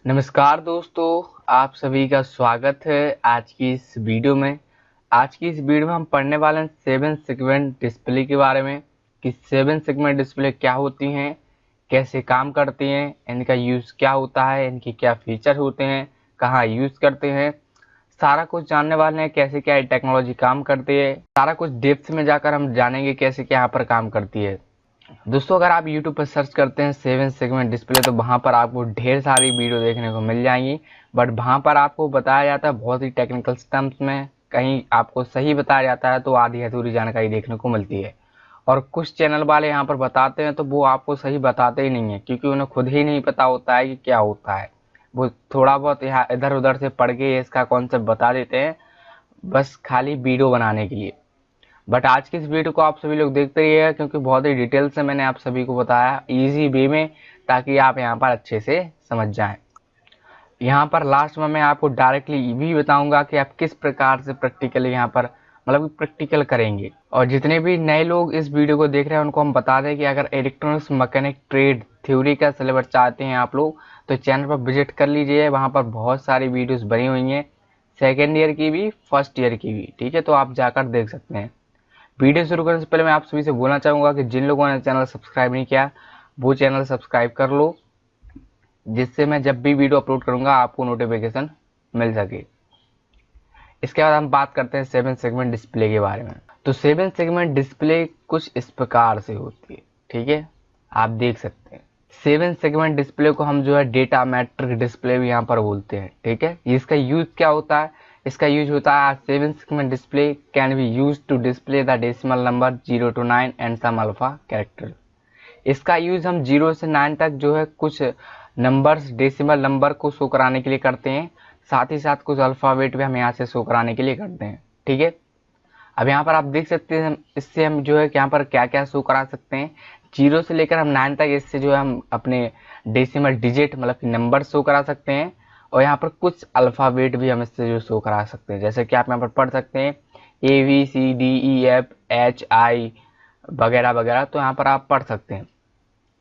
नमस्कार दोस्तों, आप सभी का स्वागत है आज की इस वीडियो में। आज की इस वीडियो में हम पढ़ने वाले हैं 7 सेगमेंट डिस्प्ले के बारे में कि 7 सेगमेंट डिस्प्ले क्या होती हैं, कैसे काम करती हैं, इनका यूज़ क्या होता है, इनके क्या फीचर होते हैं, कहाँ यूज़ करते हैं, सारा कुछ जानने वाले हैं। कैसे क्या टेक्नोलॉजी काम करती है, सारा कुछ डेप्थ में जाकर हम जानेंगे कैसे क्या यहाँ पर काम करती है। दोस्तों, अगर आप YouTube पर सर्च करते हैं 7 सेगमेंट डिस्प्ले तो वहाँ पर आपको ढेर सारी वीडियो देखने को मिल जाएंगी। बट वहाँ पर आपको बताया जाता है बहुत ही टेक्निकल टर्म्स में, कहीं आपको सही बताया जाता है तो आधी अधूरी जानकारी देखने को मिलती है। और कुछ चैनल वाले यहाँ पर बताते हैं तो वो आपको सही बताते ही नहीं है, क्योंकि उन्हें खुद ही नहीं पता होता है कि क्या होता है। वो थोड़ा बहुत यहाँ इधर उधर से पढ़ के इसका कॉन्सेप्ट बता देते हैं, बस खाली वीडियो बनाने के लिए। बट आज की इस वीडियो को आप सभी लोग देखते रहिएगा, क्योंकि बहुत ही डिटेल से मैंने आप सभी को बताया इजी वे में, ताकि आप यहाँ पर अच्छे से समझ जाएं। यहाँ पर लास्ट में मैं आपको डायरेक्टली ये भी बताऊंगा कि आप किस प्रकार से प्रैक्टिकली यहाँ पर मतलब प्रैक्टिकल करेंगे। और जितने भी नए लोग इस वीडियो को देख रहे हैं उनको हम बता दें कि अगर इलेक्ट्रॉनिक्स मैकेनिक ट्रेड थ्योरी का सिलेबस चाहते हैं आप लोग तो चैनल पर विजिट कर लीजिए। वहाँ पर बहुत सारी वीडियोस बनी हुई हैं, सेकेंड ईयर की भी फर्स्ट ईयर की भी, ठीक है, तो आप जाकर देख सकते हैं। वीडियो शुरू करने से पहले मैं आप सभी से बोलना चाहूँगा कि जिन लोगों ने चैनल सब्सक्राइब नहीं किया वो चैनल सब्सक्राइब कर लो, जिससे मैं जब भी वीडियो अपलोड करूँगा आपको नोटिफिकेशन मिल सके। इसके बाद हम बात करते हैं 7 सेगमेंट डिस्प्ले के बारे में। तो 7 सेगमेंट डिस्प्ले कुछ इस प्रकार से होती है, ठीक है, आप देख सकते हैं। 7 सेगमेंट डिस्प्ले को हम जो है डेटा मैट्रिक डिस्प्ले भी यहाँ पर बोलते हैं, ठीक है। इसका यूज क्या होता है? इसका यूज होता है 7 segment display can be use to display the decimal number 0 to 9 and some alpha character. इसका यूज हम 0 से 9 तक जो है कुछ नंबर्स डेसिमल नंबर को शो कराने के लिए करते हैं, साथ ही साथ कुछ अल्फ़ाबेट भी हम यहाँ से शो कराने के लिए करते हैं, ठीक है। अब यहाँ पर आप देख सकते हैं इससे हम जो है यहाँ पर क्या क्या शो करा सकते हैं। 0 से लेकर हम 9 तक इससे जो है हम अपने डेसिमल डिजिट मतलब कि नंबर शो करा सकते हैं। और यहाँ पर कुछ अल्फ़ाबेट भी हम इससे जो शो करा सकते हैं, जैसे कि आप यहाँ पर पढ़ सकते हैं ABCDEFHI वगैरह वगैरह, तो यहाँ पर आप पढ़ सकते हैं।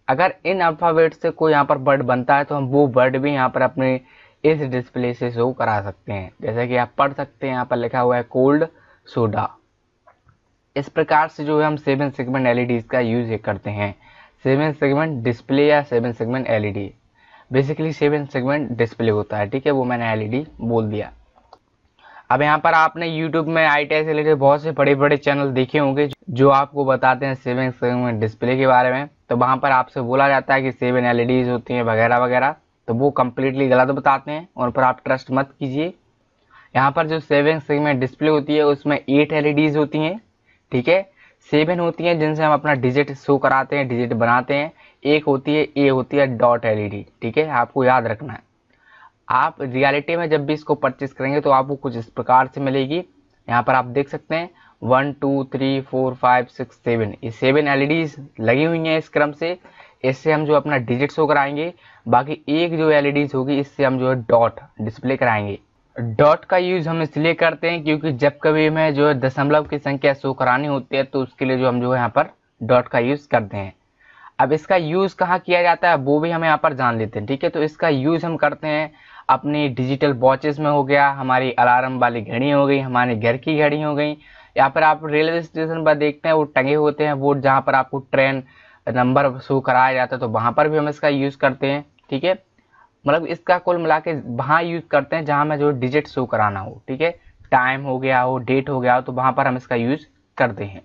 अगर इन अल्फ़ाबेट से कोई यहाँ पर वर्ड बनता है तो हम वो वर्ड भी यहाँ पर अपने इस डिस्प्ले से शो करा सकते हैं। जैसे कि आप पढ़ सकते हैं यहाँ पर लिखा हुआ है कोल्ड सोडा। इस प्रकार से जो है हम 7 सेगमेंट एलईडी का यूज करते हैं। 7 सेगमेंट डिस्प्ले या 7 segment LED, basically 7 segment display होता है, ठीक है, वो मैंने एलईडी बोल दिया। अब यहाँ पर आपने यूट्यूब में ITI से रिलेटेड बहुत से बड़े बड़े चैनल देखे होंगे जो आपको बताते हैं 7 सेगमेंट डिस्प्ले के बारे में। तो वहाँ पर आपसे बोला जाता है कि 7 एलईडीज होती हैं वगैरह वगैरह, तो वो कम्प्लीटली गलत बताते हैं, उन पर आप ट्रस्ट मत कीजिए। यहाँ पर जो 7 सेगमेंट डिस्प्ले होती है उसमें 8 एलईडीज होती हैं, ठीक है। 7 होती हैं जिनसे हम अपना डिजिट शो कराते हैं, डिजिट बनाते हैं। एक होती है ए होती है डॉट एलईडी, ठीक है, आपको याद रखना है। आप रियलिटी में जब भी इसको परचेस करेंगे तो आपको कुछ इस प्रकार से मिलेगी। यहाँ पर आप देख सकते हैं 1 2 3 4 5 6 7, ये 7 एलईडीज लगी हुई हैं इस क्रम से। इससे हम जो अपना डिजिट शो कराएंगे, बाकी एक जो एलईडीज होगी इससे हम जो है डॉट डिस्प्ले कराएंगे। डॉट का यूज हम इसलिए करते हैं क्योंकि जब कभी हमें जो है दशमलव की संख्या शो करानी होती है तो उसके लिए जो हम जो है यहाँ पर डॉट का यूज करते हैं। अब इसका यूज कहाँ किया जाता है वो भी हम यहाँ पर जान लेते हैं, ठीक है। तो इसका यूज हम करते हैं अपनी डिजिटल वॉचेस में, हो गया हमारी अलार्म वाली घड़ी हो गई, हमारे घर की घड़ी हो गई, या फिर आप रेलवे स्टेशन पर देखते हैं वो टंगे होते हैं वो जहाँ पर आपको ट्रेन नंबर शो कराया जाता है, तो वहाँ पर भी हम इसका यूज करते हैं, ठीक है। मतलब इसका कुल मिला के वहाँ यूज करते हैं जहाँ में जो डिजिट शो कराना हो, ठीक है, टाइम हो गया हो, डेट हो गया हो, तो वहाँ पर हम इसका यूज करते हैं।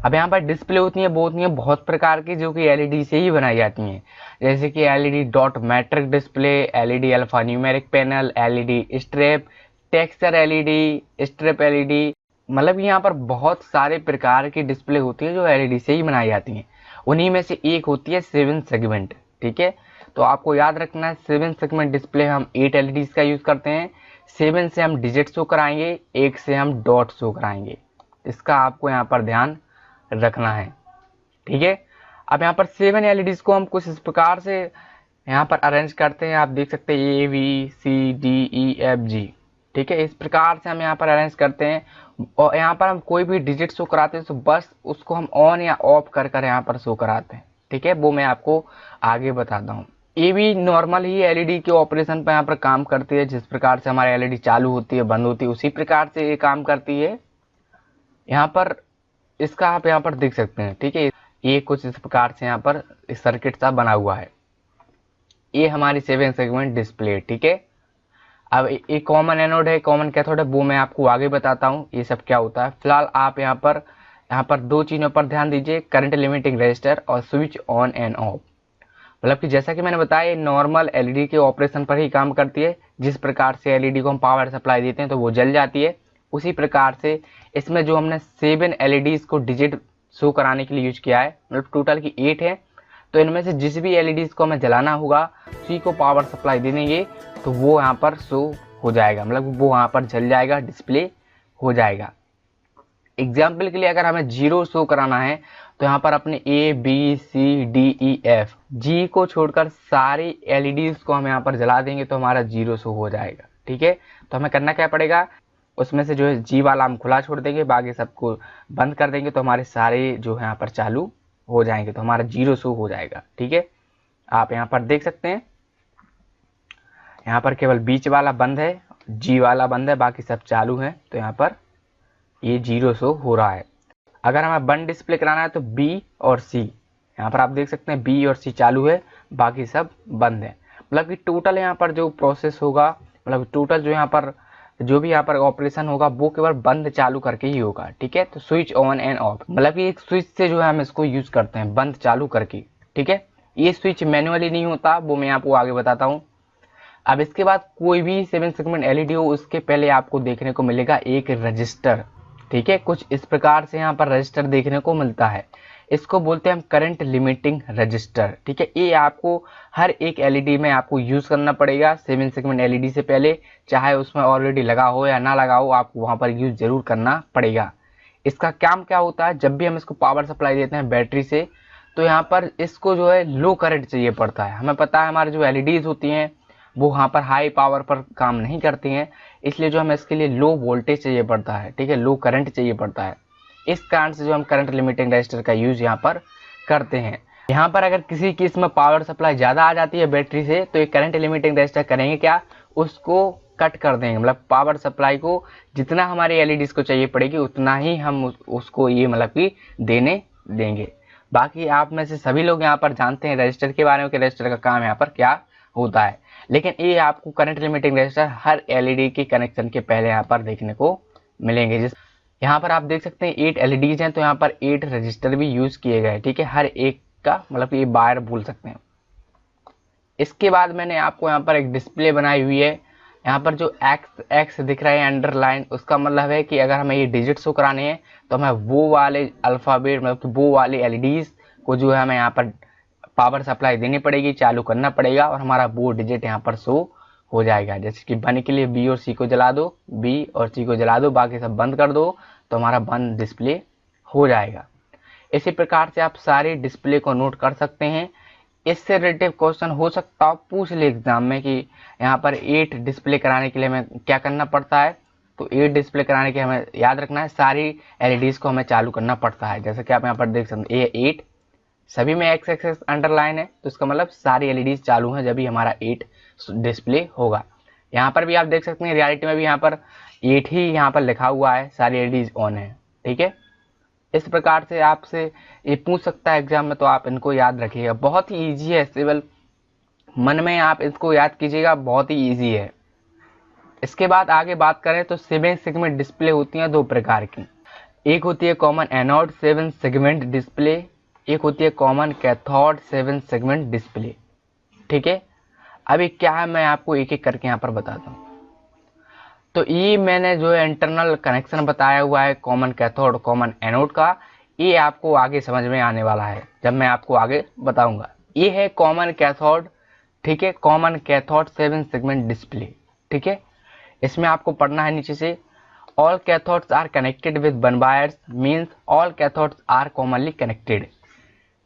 अब यहाँ पर डिस्प्ले होती है वो होती है बहुत प्रकार की जो कि एलईडी से ही बनाई जाती हैं, जैसे कि LED dot matric display, LED alpha numeric panel, LED strip, texture LED, strip LED, मतलब यहाँ पर बहुत सारे प्रकार की डिस्प्ले होती है जो एलईडी से ही बनाई जाती हैं। उन्हीं में से एक होती है 7 सेगमेंट, ठीक है। तो आपको याद रखना है 7 सेगमेंट डिस्प्ले हम 8 एलईडीज का यूज करते हैं। 7 से हम डिजिट शो कराएंगे, 1 से हम डॉट शो कराएंगे, इसका आपको यहाँ पर ध्यान रखना है, ठीक है। अब यहाँ पर 7 एलईडीज को हम कुछ इस प्रकार से यहाँ पर अरेंज करते हैं, आप देख सकते हैं ABCDEFG, ठीक है, इस प्रकार से हम यहाँ पर अरेंज करते हैं। और यहाँ पर हम कोई भी डिजिट शो कराते हैं तो बस उसको हम ऑन या ऑफ कर कर यहाँ पर शो कराते हैं, ठीक है, वो मैं आपको आगे बताता हूँ। ये भी नॉर्मल ही एलईडी के ऑपरेशन पर यहाँ पर काम करती है। जिस प्रकार से हमारी एलईडी चालू होती है बंद होती है उसी प्रकार से ये काम करती है। यहाँ पर इसका आप यहाँ पर देख सकते हैं, ठीक है। ये कुछ इस प्रकार से यहाँ पर इस सर्किट सा बना हुआ है। ये हमारी 7 सेगमेंट डिस्प्ले, ठीक है। अब ये कॉमन एनोड है, कॉमन कैथोड है, वो मैं आपको आगे बताता हूँ ये सब क्या होता है। फिलहाल आप यहाँ पर दो चीज़ों पर ध्यान दीजिए, करंट लिमिटिंग रेजिस्टर और स्विच ऑन एंड ऑफ। मतलब कि जैसा कि मैंने बताया ये नॉर्मल एलईडी के ऑपरेशन पर ही काम करती है। जिस प्रकार से एलईडी को हम पावर सप्लाई देते हैं तो वो जल जाती है, उसी प्रकार से इसमें जो हमने 7 एलईडीज़ को डिजिट शो कराने के लिए यूज किया है, मतलब टोटल की 8 है। तो इनमें से जिस भी एलईडीज़ को हमें जलाना होगा उसी को पावर सप्लाई दे देंगे तो वो यहाँ पर शो हो जाएगा, मतलब वो वहाँ पर जल जाएगा, डिस्प्ले हो जाएगा। एग्जाम्पल के लिए अगर हमें 0 शो कराना है तो यहाँ पर अपने A B C D E F G को छोड़कर सारी एलईडीज़ को हम यहाँ पर जला देंगे तो हमारा 0 शो हो जाएगा, ठीक है। तो हमें करना क्या पड़ेगा, उसमें से जो है G वाला हम खुला छोड़ देंगे, बाकी सबको बंद कर देंगे तो हमारे सारे जो है यहाँ पर चालू हो जाएंगे, तो हमारा 0 शो हो जाएगा, ठीक है। आप यहाँ पर देख सकते हैं, यहाँ पर केवल बीच वाला बंद है, G वाला बंद है, बाकी सब चालू है। तो यहाँ पर ये 0 शो हो रहा है। अगर हमें 1 डिस्प्ले कराना है तो B और C, यहाँ पर आप देख सकते हैं B और C चालू है, बाकी सब बंद है। मतलब कि टोटल यहाँ पर जो प्रोसेस होगा, मतलब टोटल जो यहाँ पर जो भी यहाँ पर ऑपरेशन होगा वो केवल बंद चालू करके ही होगा, ठीक है। तो स्विच ऑन एंड ऑफ, मतलब कि एक स्विच से जो है हम इसको यूज करते हैं बंद चालू करके, ठीक है। ये स्विच मैनुअली नहीं होता, वो मैं आपको आगे बताता हूँ। अब इसके बाद कोई भी 7 सेगमेंट एलईडी हो उसके पहले आपको देखने को मिलेगा एक रजिस्टर, ठीक है। कुछ इस प्रकार से यहाँ पर रजिस्टर देखने को मिलता है, इसको बोलते हैं हम करंट लिमिटिंग रजिस्टर, ठीक है। ये आपको हर एक एलईडी में आपको यूज करना पड़ेगा 7 सेगमेंट एलईडी से पहले, चाहे उसमें ऑलरेडी लगा हो या ना लगा हो, आपको वहाँ पर यूज जरूर करना पड़ेगा। इसका काम क्या होता है, जब भी हम इसको पावर सप्लाई देते हैं बैटरी से तो यहाँ पर इसको जो है लो करंट चाहिए पड़ता है। हमें पता है हमारी जो एलईडीज होती हैं वो वहाँ पर हाई पावर पर काम नहीं करती हैं, इसलिए जो हमें इसके लिए लो वोल्टेज चाहिए पड़ता है, ठीक है, लो करंट चाहिए पड़ता है। इस कारण से जो हम करंट लिमिटिंग रजिस्टर का यूज यहाँ पर करते हैं। यहाँ पर अगर किसी की इसमें पावर सप्लाई ज़्यादा आ जाती है बैटरी से तो ये करंट लिमिटिंग रजिस्टर करेंगे क्या, उसको कट कर देंगे। मतलब पावर सप्लाई को जितना हमारी एलईडीज को चाहिए पड़ेगी उतना ही हम उसको ये मतलब कि देने देंगे। बाकी आप में से सभी लोग यहाँ पर जानते हैं रजिस्टर के बारे में कि रजिस्टर का काम यहाँ पर क्या होता है, लेकिन ये आपको करंट लिमिटिंग रजिस्टर हर एलईडी के कनेक्शन के पहले यहाँ पर देखने को मिलेंगे। जिस यहाँ पर आप देख सकते हैं 8 एलईडीज हैं तो यहाँ पर 8 रजिस्टर भी यूज किए गए, ठीक है, हर एक का मतलब ये बायर बोल सकते हैं। इसके बाद मैंने आपको यहाँ पर एक डिस्प्ले बनाई हुई है, यहाँ पर जो एक्स दिख रहा है अंडरलाइन, उसका मतलब है कि अगर हमें ये डिजिट शो कराने हैं तो हमें वो वाले अल्फ़ाबेट मतलब कि वो वाले एलईडीज को जो है हमें यहाँ पर पावर सप्लाई देनी पड़ेगी, चालू करना पड़ेगा और हमारा वो डिजिट यहाँ पर शो हो जाएगा। जैसे कि 1 के लिए B और C को जला दो, B और C को जला दो, बाकी सब बंद कर दो तो हमारा बंद डिस्प्ले हो जाएगा। इसी प्रकार से आप सारे डिस्प्ले को नोट कर सकते हैं। इससे रिलेटेड क्वेश्चन हो सकता है पूछ ले एग्जाम में कि यहाँ पर 8 डिस्प्ले कराने के लिए हमें क्या करना पड़ता है। तो 8 डिस्प्ले कराने के हमें याद रखना है सारी एलईडीज को हमें चालू करना पड़ता है। जैसे कि आप यहाँ पर देख सकते हैं ये 8 सभी में एक्स एक्स अंडरलाइन है, तो इसका मतलब सारी एलईडीज चालू हैं जब भी हमारा 8 डिस्प्ले होगा। यहाँ पर भी आप देख सकते हैं रियलिटी में भी यहाँ पर 8 ही यहाँ पर लिखा हुआ है, सारी एलईडीज ऑन है, ठीक है। इस प्रकार से आपसे ये पूछ सकता है एग्जाम में, तो आप इनको याद रखिएगा। बहुत ही ईजी है, केवल मन में आप इसको याद कीजिएगा, बहुत ही ईजी है। इसके बाद आगे बात करें तो 7 सेगमेंट डिस्प्ले होती हैं 2 प्रकार की। एक होती है कॉमन एनोड 7 सेगमेंट डिस्प्ले, एक होती है कॉमन कैथोड 7 सेगमेंट डिस्प्ले, ठीक है। अभी क्या है मैं आपको एक एक करके यहाँ पर बताता हूँ। तो ये मैंने जो है इंटरनल कनेक्शन बताया हुआ है कॉमन कैथोड कॉमन एनोड का, ये आपको आगे समझ में आने वाला है जब मैं आपको आगे बताऊंगा। ये है कॉमन कैथोड, ठीक है, कॉमन कैथोड 7 सेगमेंट डिस्प्ले, ठीक है। इसमें आपको पढ़ना है नीचे से, all cathodes are connected with 1 wires means all cathodes are commonly connected.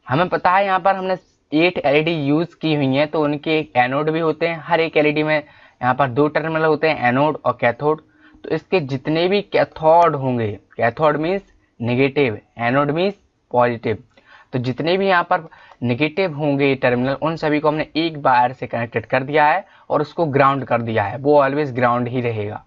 हमें पता है यहाँ पर हमने 8 एलईडी यूज की हुई हैं तो उनके एक एनोड भी होते हैं। हर एक एलईडी में यहाँ पर 2 टर्मिनल होते हैं, एनोड और कैथोड। तो इसके जितने भी कैथोड होंगे, cathode means negative, anode means positive, तो जितने भी यहाँ पर नेगेटिव होंगे टर्मिनल, उन सभी को हमने एक वायर से कनेक्टेड कर दिया है और उसको ग्राउंड कर दिया है, वो ऑलवेज ग्राउंड ही रहेगा।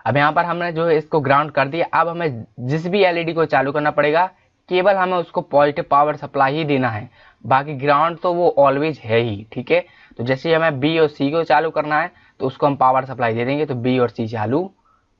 अब यहाँ पर हमने जो है इसको ग्राउंड कर दिया। अब हमें जिस भी एलईडी को चालू करना पड़ेगा, केवल हमें उसको पॉजिटिव पावर सप्लाई ही देना है, बाकी ग्राउंड तो वो ऑलवेज है ही। ठीक है, तो जैसे हमें बी और सी को चालू करना है तो उसको हम पावर सप्लाई दे देंगे तो बी और सी चालू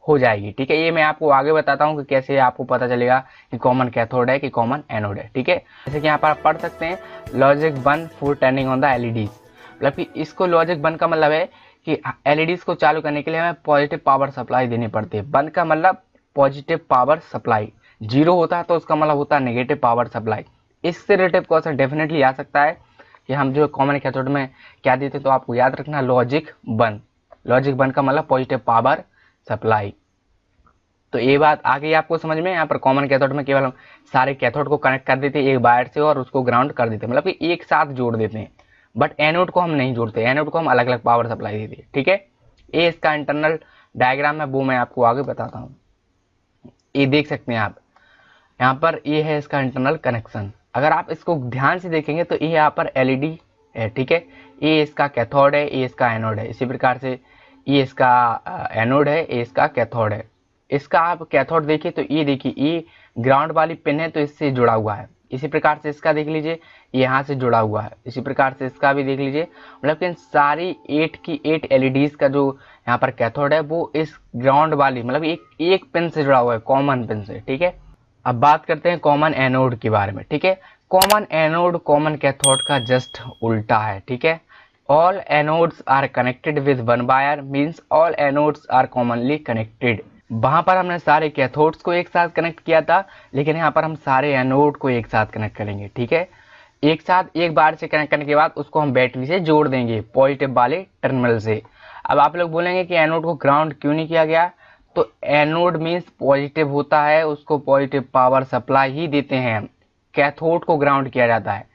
हो जाएगी। ठीक है, ये मैं आपको आगे बताता हूँ कि कैसे आपको पता चलेगा कि कॉमन कैथोड है कि कॉमन एनोड है। ठीक है, जैसे कि यहाँ पर आप पढ़ सकते हैं logic 1 for turning on the LEDs, मतलब कि इसको लॉजिक 1 का मतलब है कि एलईडीज को चालू करने के लिए हमें पॉजिटिव पावर सप्लाई देनी पड़ती है। 1 का मतलब पॉजिटिव पावर सप्लाई, 0 होता है तो उसका मतलब होता है नेगेटिव पावर सप्लाई। इससे रिलेटेड क्वेश्चन डेफिनेटली आ सकता है कि हम जो कॉमन कैथोड में क्या देते, तो आपको याद रखना लॉजिक 1, लॉजिक 1 का मतलब पॉजिटिव पावर सप्लाई। तो ये बात आ गई आपको समझ में। यहाँ पर कॉमन कैथोड में केवल हम सारे कैथोड को कनेक्ट कर देते हैं एक वायर से और उसको ग्राउंड कर देते हैं, मतलब कि एक साथ जोड़ देते हैं। बट एनोड को हम नहीं जोड़ते, एनोड को हम अलग अलग पावर सप्लाई देते हैं। ठीक है, ये इसका इंटरनल डायग्राम है, वो मैं आपको आगे बताता हूँ। ये देख सकते हैं आप यहाँ पर, ये है इसका इंटरनल कनेक्शन। अगर आप इसको ध्यान से देखेंगे तो ये यहाँ पर एलईडी है। ठीक है, ये इसका कैथोड है, ये इसका एनोड है। इसी प्रकार से ये इसका एनोड है, ये इसका कैथोड है। इसका आप कैथोड देखिए तो ये देखिए, ये ग्राउंड वाली पिन है तो इससे जुड़ा हुआ है। इसी प्रकार से इसका देख लीजिए, यहाँ से जुड़ा हुआ है। इसी प्रकार से इसका भी देख लीजिए, मतलब कि सारी 8 की 8 एलईडीज का जो यहाँ पर कैथोड है वो इस ग्राउंड वाली मतलब एक पिन से जुड़ा हुआ है, कॉमन पिन से। ठीक है, अब बात करते हैं कॉमन एनोड के बारे में। ठीक है, कॉमन एनोड कॉमन कैथोड का जस्ट उल्टा है। ठीक है, all anodes are connected with one wire means all anodes are commonly connected. वहां पर हमने सारे कैथोड्स को एक साथ कनेक्ट किया था, लेकिन यहाँ पर हम सारे एनोड को एक साथ कनेक्ट करेंगे। ठीक है, एक साथ एक बार से कनेक्ट करने के बाद उसको हम बैटरी से जोड़ देंगे पॉजिटिव वाले टर्मिनल से। अब आप लोग बोलेंगे कि एनोड को ग्राउंड क्यों नहीं किया गया, तो एनोड मीन्स पॉजिटिव होता है, उसको पॉजिटिव पावर सप्लाई ही देते हैं। कैथोड को ग्राउंड किया जाता है।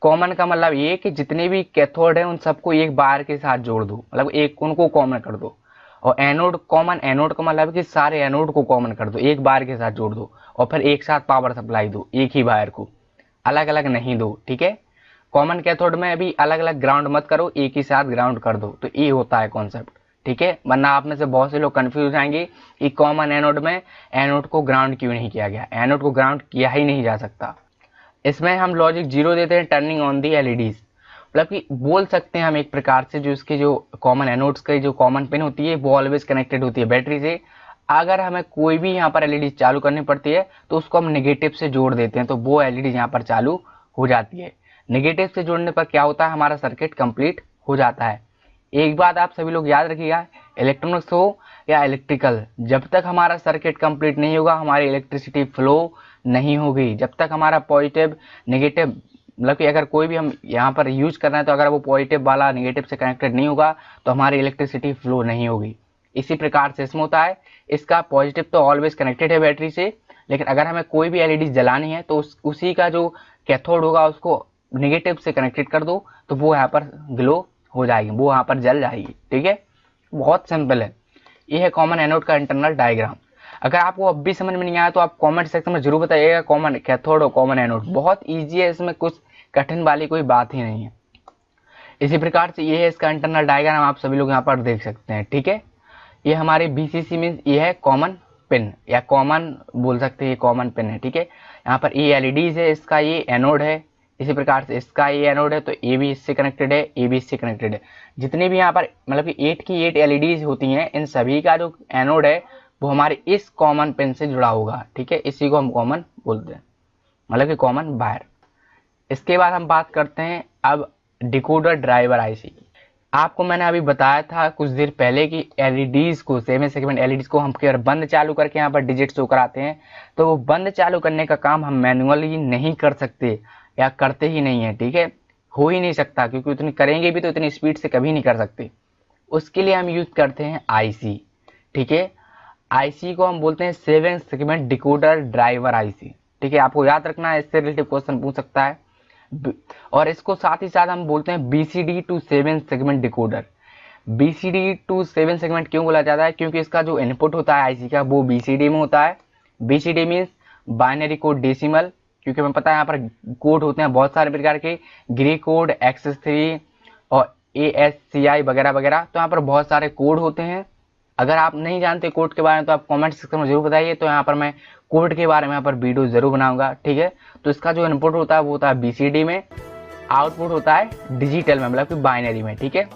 कॉमन का मतलब ये कि जितने भी कैथोड हैं उन सबको एक बार के साथ जोड़ दो, मतलब एक उनको कॉमन कर दो। और एनोड, कॉमन एनोड का मतलब कि सारे एनोड को कॉमन कर दो, एक बार के साथ जोड़ दो और फिर एक साथ पावर सप्लाई दो, एक ही वायर को, अलग अलग नहीं दो। ठीक है, कॉमन कैथोड में अभी अलग अलग ग्राउंड मत करो, एक ही साथ ग्राउंड कर दो, तो ये होता है कॉन्सेप्ट। ठीक है, वरना आप में से बहुत से लोग कंफ्यूज आएंगे कि कॉमन एनोड में एनोड को ग्राउंड क्यों नहीं किया गया। एनोड को ग्राउंड किया ही नहीं जा सकता। इसमें हम लॉजिक 0 देते हैं टर्निंग ऑन दी एलईडीज, मतलब कि बोल सकते हैं हम एक प्रकार से जो इसके जो कॉमन एनोड्स की जो कॉमन पिन होती है वो ऑलवेज कनेक्टेड होती है बैटरी से। अगर हमें कोई भी यहाँ पर एलईडी चालू करनी पड़ती है तो उसको हम नेगेटिव से जोड़ देते हैं, तो वो एलईडी यहाँ पर चालू हो जाती है। नेगेटिव से जोड़ने पर क्या होता है, हमारा सर्किट कंप्लीट हो जाता है। एक बात आप सभी लोग याद रखिएगा, इलेक्ट्रॉनिक्स हो या इलेक्ट्रिकल, जब तक हमारा सर्किट कंप्लीट नहीं होगा हमारी इलेक्ट्रिसिटी फ्लो नहीं होगी। जब तक हमारा पॉजिटिव नेगेटिव, मतलब कि अगर कोई भी हम यहाँ पर यूज कर रहे हैं तो अगर वो पॉजिटिव वाला नेगेटिव से कनेक्टेड नहीं होगा तो हमारी इलेक्ट्रिसिटी फ्लो नहीं होगी। इसी प्रकार से इसमें होता है, इसका पॉजिटिव तो ऑलवेज कनेक्टेड है बैटरी से, लेकिन अगर हमें कोई भी एलईडी जलानी है तो उसी का जो कैथोड होगा उसको नेगेटिव से कनेक्टेड कर दो तो वो यहाँ पर ग्लो हो जाएगी, वो यहाँ पर जल जाएगी। ठीक है, बहुत सिंपल है। ये है कॉमन एनोड का इंटरनल डायग्राम। अगर आपको अब भी समझ में नहीं आया तो आप कमेंट सेक्शन में जरूर बताइएगा कॉमन कैथोड और कॉमन एनोड, बहुत इजी है, इसमें कुछ कठिन वाली कोई बात ही नहीं है। इसी प्रकार से ये है इसका इंटरनल डायग्राम, आप सभी लोग यहाँ पर देख सकते हैं। ठीक है, ये हमारे बीसीसी मीन्स ये है कॉमन पिन या कॉमन बोल सकते हैं, ये कॉमन पिन है। ठीक है, यहाँ पर ये एलईडीज है, इसका ये एनोड है। इसी प्रकार से इसका ये एनोड है तो ये भी इससे कनेक्टेड है, ये भी इससे कनेक्टेड है। जितने भी यहाँ पर मतलब कि 8 की 8 एलईडीज होती हैं, इन सभी का जो एनोड है वो हमारे इस कॉमन पिन से जुड़ा होगा। ठीक है, इसी को हम कॉमन बोलते हैं, मतलब कि कॉमन वायर। इसके बाद हम बात करते हैं अब डिकोडर ड्राइवर आईसी की। आपको मैंने अभी बताया था कुछ देर पहले कि एलईडीज को, 7 सेगमेंट एलईडीज को हम केवल बंद चालू करके यहाँ पर डिजिट शो कराते हैं, तो वो बंद चालू करने का काम हम मैनुअली नहीं कर सकते या करते ही नहीं है। ठीक है, हो ही नहीं सकता, क्योंकि उतनी करेंगे भी तो इतनी स्पीड से कभी नहीं कर सकते। उसके लिए हम यूज करते हैं आईसी। ठीक है, आईसी को हम बोलते हैं 7 सेगमेंट डिकोडर ड्राइवर आईसी। ठीक है, आपको याद रखना है, इससे रिलेटेड क्वेश्चन पूछ सकता है। और इसको साथ ही साथ हम बोलते हैं BCD to 7 segment decoder. BCD to 7 segment क्यों बोला जाता है, क्योंकि इसका जो इनपुट होता है आईसी का वो बीसीडी में होता है। BCD means binary code decimal, क्योंकि हमें पता है यहाँ पर कोड होते हैं बहुत सारे प्रकार के, ग्रे कोड, XS3 और ASCII वगैरह वगैरह। तो यहाँ पर बहुत सारे कोड होते हैं। अगर आप नहीं जानते कोड के बारे में तो आप कमेंट सेक्शन में जरूर बताइए, तो यहाँ पर मैं कोड के बारे में यहाँ पर वीडियो जरूर बनाऊंगा, ठीक है। तो इसका जो इनपुट होता है वो होता है BCD में, आउटपुट होता है डिजिटल में, मतलब कि बाइनरी में, ठीक है,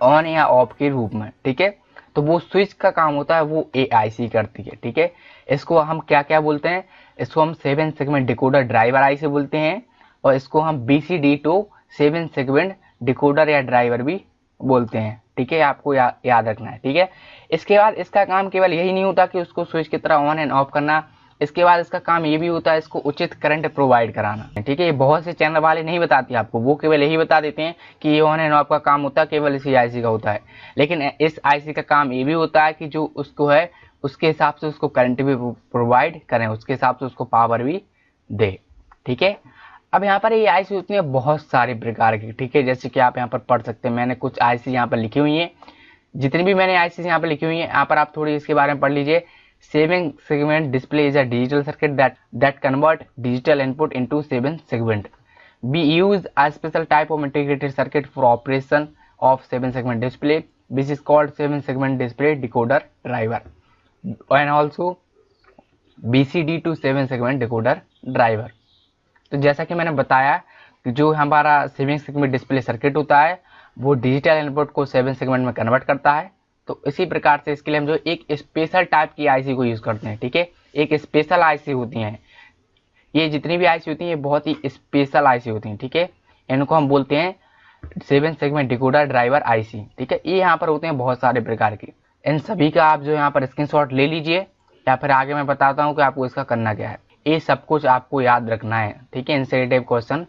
ऑन या ऑफ के रूप में, ठीक है। तो वो स्विच का काम होता है वो AIC करती है, ठीक है। इसको हम क्या क्या बोलते हैं, इसको हम 7 सेगमेंट डिकोडर ड्राइवर IC बोलते हैं, और इसको हम BCD टू 7 सेगमेंट डिकोडर या ड्राइवर भी बोलते हैं, ठीक है। आपको याद रखना है, ठीक है। इसके बाद इसका काम केवल यही नहीं होता कि उसको स्विच की तरह ऑन एंड ऑफ करना, इसके बाद इसका काम ये भी होता है इसको उचित करंट प्रोवाइड कराना, ठीक है। ये बहुत से चैनल वाले नहीं बताती आपको, वो केवल यही बता देते हैं कि ये ऑन एंड ऑफ का काम होता है, केवल इसी IC का होता है। लेकिन इस IC का काम ये भी होता है कि जो उसको है उसके हिसाब से उसको करंट भी प्रोवाइड करें, उसके हिसाब से उसको पावर भी दे, ठीक है। अब यहाँ पर ये IC होती है बहुत सारे प्रकार की, ठीक है, जैसे कि आप यहाँ पर पढ़ सकते हैं। मैंने कुछ IC यहाँ पर लिखी हुई है, जितनी भी मैंने IC यहाँ पर लिखी हुई है यहाँ पर आप थोड़ी इसके बारे में पढ़ लीजिए। 7 segment display is a digital circuit that convert digital input into 7 segment. We use a special type of integrated circuit for operation of 7 segment display, which is called 7 segment display decoder driver, and also BCD to 7 segment decoder driver. तो जैसा कि मैंने बताया कि जो हमारा 7 segment display circuit होता है वो डिजिटल इनपुट को 7 सेगमेंट में कन्वर्ट करता है। तो इसी प्रकार से इसके लिए हम जो एक स्पेशल टाइप की IC को यूज़ करते हैं, ठीक है। एक स्पेशल IC होती हैं, ये जितनी भी IC होती हैं ये बहुत ही स्पेशल IC होती हैं, ठीक है। इनको हम बोलते हैं 7 सेगमेंट डिकोडर ड्राइवर IC, ठीक है। ये यहाँ पर होते हैं बहुत सारे प्रकार के। इन सभी का आप जो यहाँ पर स्क्रीनशॉट ले लीजिए, या फिर आगे मैं बताता हूँ कि आपको इसका करना क्या है। ये सब कुछ आपको याद रखना है, ठीक है। इनसे रिलेटेड क्वेश्चन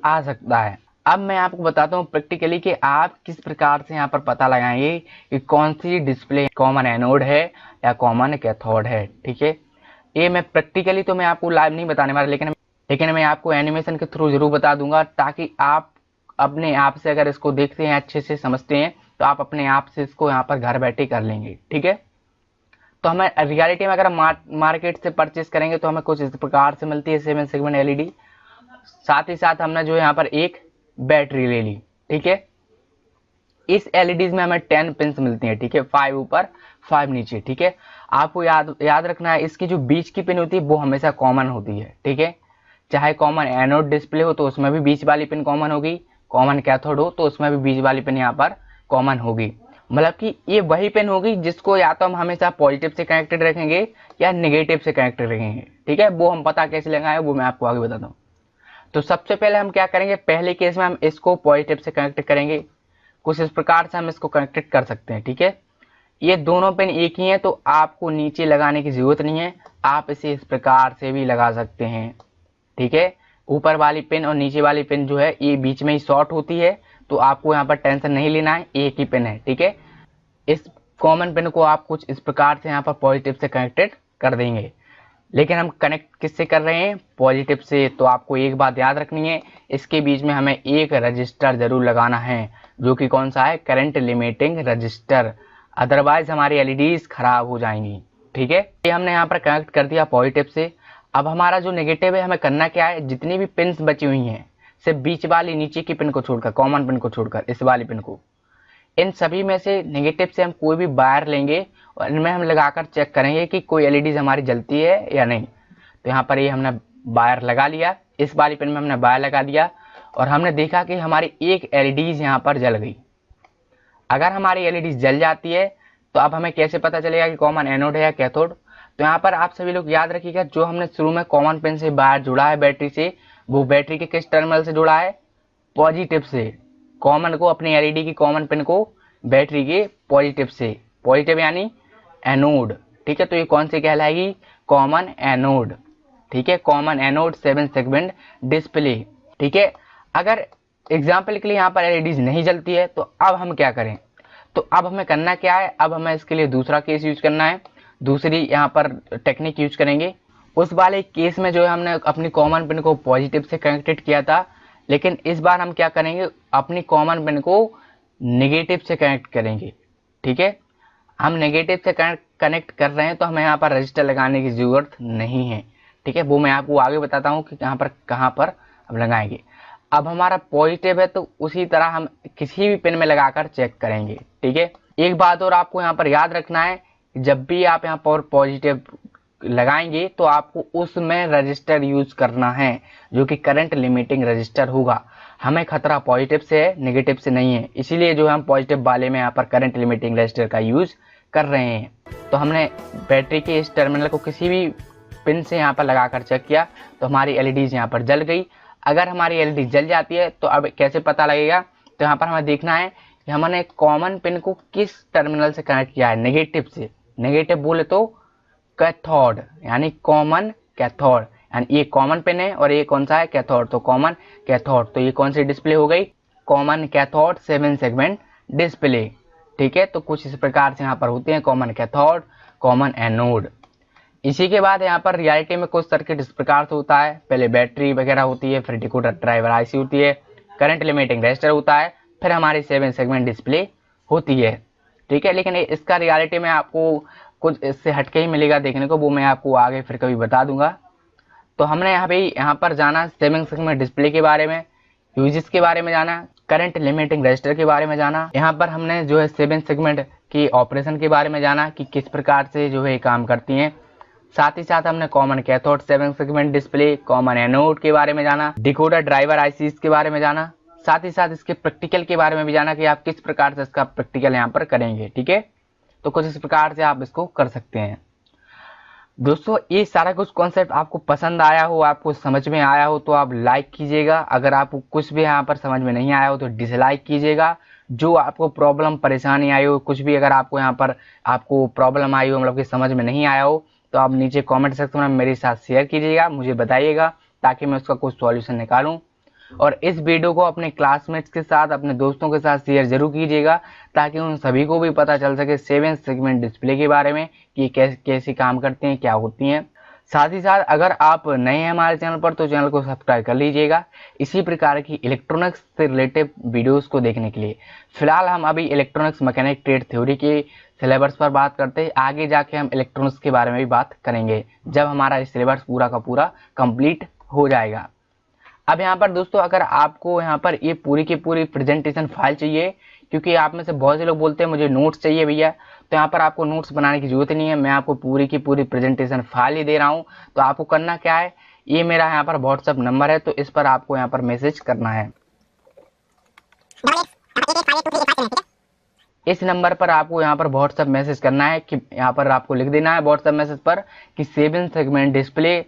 आ सकता है। अब मैं आपको बताता हूँ प्रैक्टिकली कि आप किस प्रकार से यहाँ पर पता लगाएंगे कि कौन सी डिस्प्ले कॉमन एनोड है या कॉमन कैथोड है, ठीक है। ये मैं प्रैक्टिकली तो मैं आपको लाइव नहीं बताने वाला, लेकिन मैं आपको एनिमेशन के थ्रू जरूर बता दूंगा, ताकि आप अपने आप से अगर इसको देखते हैं, अच्छे से समझते हैं, तो आप अपने आप से इसको यहाँ पर घर बैठे कर लेंगे, ठीक है। तो हमें रियलिटी में अगर मार्केट से परचेस करेंगे तो हमें कुछ इस प्रकार से मिलती है 7 सेगमेंट LED। साथ ही साथ हमने जो यहाँ पर एक बैटरी ले ली, ठीक है। इस LEDs में हमें 10 पिंस मिलती हैं, ठीक है, 5 ऊपर 5 नीचे, ठीक है। आपको याद रखना है इसकी जो बीच की पिन होती है वो हमेशा कॉमन होती है, ठीक है। चाहे कॉमन एनोड डिस्प्ले हो तो उसमें भी बीच वाली पिन कॉमन होगी, कॉमन कैथोड हो तो उसमें भी बीच वाली पिन यहाँ पर कॉमन होगी। मतलब कि ये वही पिन होगी जिसको या तो हम हमेशा पॉजिटिव से कनेक्टेड रखेंगे या नेगेटिव से कनेक्टेड रखेंगे, ठीक है। वो हम पता कैसे लगाएं वो मैं आपको आगे बताता हूँ। तो सबसे पहले हम क्या करेंगे, पहले केस में हम इसको पॉजिटिव से कनेक्ट करेंगे, कुछ इस प्रकार से हम इसको कनेक्टेड कर सकते हैं, ठीक है। ये दोनों पिन एक ही हैं तो आपको नीचे लगाने की जरूरत नहीं है, आप इसे इस प्रकार से भी लगा सकते हैं, ठीक है। ऊपर वाली पिन और नीचे वाली पिन जो है ये बीच में ही शॉर्ट होती है, तो आपको यहाँ पर टेंशन नहीं लेना है, एक ही पिन है, ठीक है। इस कॉमन पिन को आप कुछ इस प्रकार से यहाँ पर पॉजिटिव से कनेक्टेड कर देंगे, लेकिन हम कनेक्ट किससे कर रहे हैं, पॉजिटिव से। तो आपको एक बात याद रखनी है, इसके बीच में हमें एक रजिस्टर जरूर लगाना है, जो कि कौन सा है, करंट लिमिटिंग रजिस्टर, अदरवाइज हमारी LEDs खराब हो जाएंगी, ठीक है। ये हमने यहाँ पर कनेक्ट कर दिया पॉजिटिव से। अब हमारा जो नेगेटिव है हमें करना क्या है, जितनी भी पिन्स बची हुई हैं सिर्फ बीच वाली नीचे की पिन को छोड़कर, कॉमन पिन को छोड़कर, इस वाली पिन को, इन सभी में से नेगेटिव से हम कोई भी वायर लेंगे और इनमें हम लगाकर चेक करेंगे कि कोई LEDs हमारी जलती है या नहीं। तो यहाँ पर ये हमने वायर लगा लिया, इस वाली पिन में हमने वायर लगा दिया और हमने देखा कि हमारी एक LEDs यहाँ पर जल गई। अगर हमारी LEDs जल जाती है तो अब हमें कैसे पता चलेगा कि कॉमन एनोड है या कैथोड। तो यहाँ पर आप सभी लोग याद रखिएगा, जो हमने शुरू में कॉमन पिन से वायर जुड़ा है बैटरी से, वो बैटरी के किस टर्मिनल से जुड़ा है, पॉजिटिव से। कॉमन को, अपनी LED की कॉमन पिन को बैटरी के पॉजिटिव से, पॉजिटिव यानी एनोड, ठीक है। तो ये कौन सी कहलाएगी, कॉमन एनोड, ठीक है। कॉमन एनोड 7 सेगमेंट डिस्प्ले, ठीक है। अगर एग्जाम्पल के लिए यहाँ पर LEDs नहीं जलती है तो अब हम क्या करें, तो अब हमें करना क्या है, अब हमें इसके लिए दूसरा केस यूज करना है, दूसरी यहाँ पर टेक्निक यूज करेंगे। उस वाले केस में जो है हमने अपनी कॉमन पिन को पॉजिटिव से कनेक्टेड किया था, लेकिन इस बार हम क्या करेंगे, अपनी कॉमन पिन को नेगेटिव से कनेक्ट करेंगे, ठीक है। हम नेगेटिव से कनेक्ट कर रहे हैं तो हमें यहाँ पर रजिस्टर लगाने की ज़रूरत नहीं है, ठीक है, वो मैं आपको आगे बताता हूँ कि कहाँ पर हम लगाएंगे। अब हमारा पॉजिटिव है तो उसी तरह हम किसी भी पिन में लगाकर चेक करेंगे। ठीक है, एक बात और आपको यहाँ पर याद रखना है, जब भी आप यहाँ पर पॉजिटिव लगाएंगे तो आपको उसमें रजिस्टर यूज करना है जो कि करंट लिमिटिंग रजिस्टर होगा। हमें खतरा पॉजिटिव से है, नेगेटिव से नहीं है, इसीलिए जो हम पॉजिटिव वाले में यहाँ पर करंट लिमिटिंग रजिस्टर का यूज कर रहे हैं। तो हमने बैटरी के इस टर्मिनल को किसी भी पिन से यहाँ पर लगाकर चेक किया तो हमारी एलईडीज यहाँ पर जल गई। अगर हमारी एलईडी जल जाती है तो अब कैसे पता लगेगा, तो यहाँ पर हमें देखना है कि हमने कॉमन पिन को किस टर्मिनल से कनेक्ट किया है, नेगेटिव से। नेगेटिव बोले तो कैथोड, यानी कॉमन कैथोड, यानी ये कॉमन पिन है और ये कौन सा है, कैथोड, तो कॉमन कैथोड। तो ये कौन सी डिस्प्ले हो गई, कॉमन कैथोड 7 सेगमेंट डिस्प्ले। ठीक है, तो कुछ इस प्रकार से यहाँ पर होते हैं कॉमन कैथोड, कॉमन एनोड। इसी के बाद यहाँ पर रियलिटी में कुछ सर्किट इस प्रकार से होता है, पहले बैटरी वगैरह होती है, फिर डिकोडर ड्राइवर आईसी होती है, करंट लिमिटिंग रजिस्टर होता है, फिर हमारी 7 सेगमेंट डिस्प्ले होती है। ठीक है, लेकिन इसका रियलिटी में आपको कुछ इससे हटके ही मिलेगा देखने को, वो मैं आपको आगे फिर कभी बता दूंगा। तो हमने यहाँ पर जाना 7 सेगमेंट डिस्प्ले के बारे में, यूजेस के बारे में जाना, करंट लिमिटिंग रजिस्टर के बारे में जाना। यहाँ पर हमने जो है 7 सेगमेंट की ऑपरेशन के बारे में जाना कि किस प्रकार से जो है काम करती हैं। साथ ही साथ हमने common cathode 7 segment display, common anode के बारे में जाना, डिकोडर ड्राइवर आईसीज के बारे में जाना, साथ ही साथ इसके प्रैक्टिकल के बारे में भी जाना कि आप किस प्रकार से इसका प्रैक्टिकल यहाँ पर करेंगे। ठीक है, तो कुछ इस प्रकार से आप इसको कर सकते हैं। दोस्तों, ये सारा कुछ कॉन्सेप्ट आपको पसंद आया हो, आपको समझ में आया हो तो आप लाइक कीजिएगा। अगर आपको कुछ भी यहाँ पर समझ में नहीं आया हो तो डिसलाइक कीजिएगा। जो आपको प्रॉब्लम परेशानी आई हो, कुछ भी अगर आपको यहाँ पर आपको प्रॉब्लम आई हो, मतलब कि समझ में नहीं आया हो, तो आप नीचे कमेंट सेक्शन में मेरे साथ शेयर कीजिएगा, मुझे बताइएगा ताकि मैं उसका कुछ सॉल्यूशन निकालूं। और इस वीडियो को अपने क्लासमेट्स के साथ, अपने दोस्तों के साथ शेयर जरूर कीजिएगा ताकि उन सभी को भी पता चल सके 7 सेगमेंट डिस्प्ले के बारे में कि कैसे काम करते हैं, क्या होती हैं। साथ ही साथ अगर आप नए हैं हमारे चैनल पर तो चैनल को सब्सक्राइब कर लीजिएगा इसी प्रकार की इलेक्ट्रॉनिक्स से रिलेटेड वीडियोस को देखने के लिए। फिलहाल हम अभी इलेक्ट्रॉनिक्स मैकेनिक ट्रेड थ्योरी के सिलेबस पर बात करते हैं, आगे जाके हम इलेक्ट्रॉनिक्स के बारे में भी बात करेंगे जब हमारा सिलेबस पूरा का पूरा कंप्लीट हो जाएगा। अब यहाँ पर दोस्तों, अगर आपको यहाँ पर ये पूरी की पूरी प्रेजेंटेशन फाइल चाहिए, क्योंकि आप में से बहुत से लोग बोलते हैं मुझे नोट्स चाहिए भैया, तो यहाँ पर आपको नोट्स बनाने की जरूरत नहीं है, मैं आपको पूरी की पूरी प्रेजेंटेशन फाइल ही दे रहा हूँ। तो आपको करना क्या है, ये मेरा यहाँ पर व्हाट्सअप नंबर है, तो इस पर आपको यहाँ पर मैसेज करना है। इस नंबर पर आपको यहाँ पर व्हाट्सअप मैसेज करना है कि यहाँ पर आपको लिख देना है व्हाट्सअप मैसेज पर कि 7 सेगमेंट डिस्प्ले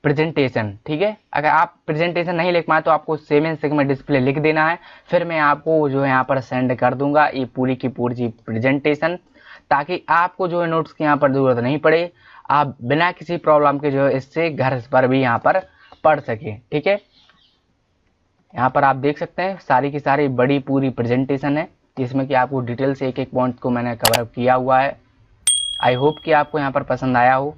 प्रेजेंटेशन। ठीक है, अगर आप प्रेजेंटेशन नहीं लिख पाए तो आपको 7 सेगमेंट डिस्प्ले लिख देना है, फिर मैं आपको जो है यहाँ पर सेंड कर दूंगा ये पूरी की पूरी प्रेजेंटेशन, ताकि आपको जो है नोट्स की यहाँ पर जरूरत नहीं पड़े, आप बिना किसी प्रॉब्लम के जो है इससे घर पर भी यहाँ पर पढ़ सके। ठीक है, यहाँ पर आप देख सकते हैं सारी की सारी बड़ी पूरी प्रेजेंटेशन है जिसमें कि आपको डिटेल से एक एक पॉइंट को मैंने कवर अप किया हुआ है। आई होप कि आपको यहाँ पर पसंद आया हो।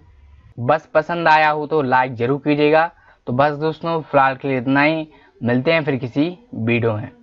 बस पसंद आया हो तो लाइक जरूर कीजिएगा। तो बस दोस्तों, फिलहाल के लिए इतना ही, मिलते हैं फिर किसी वीडियो में।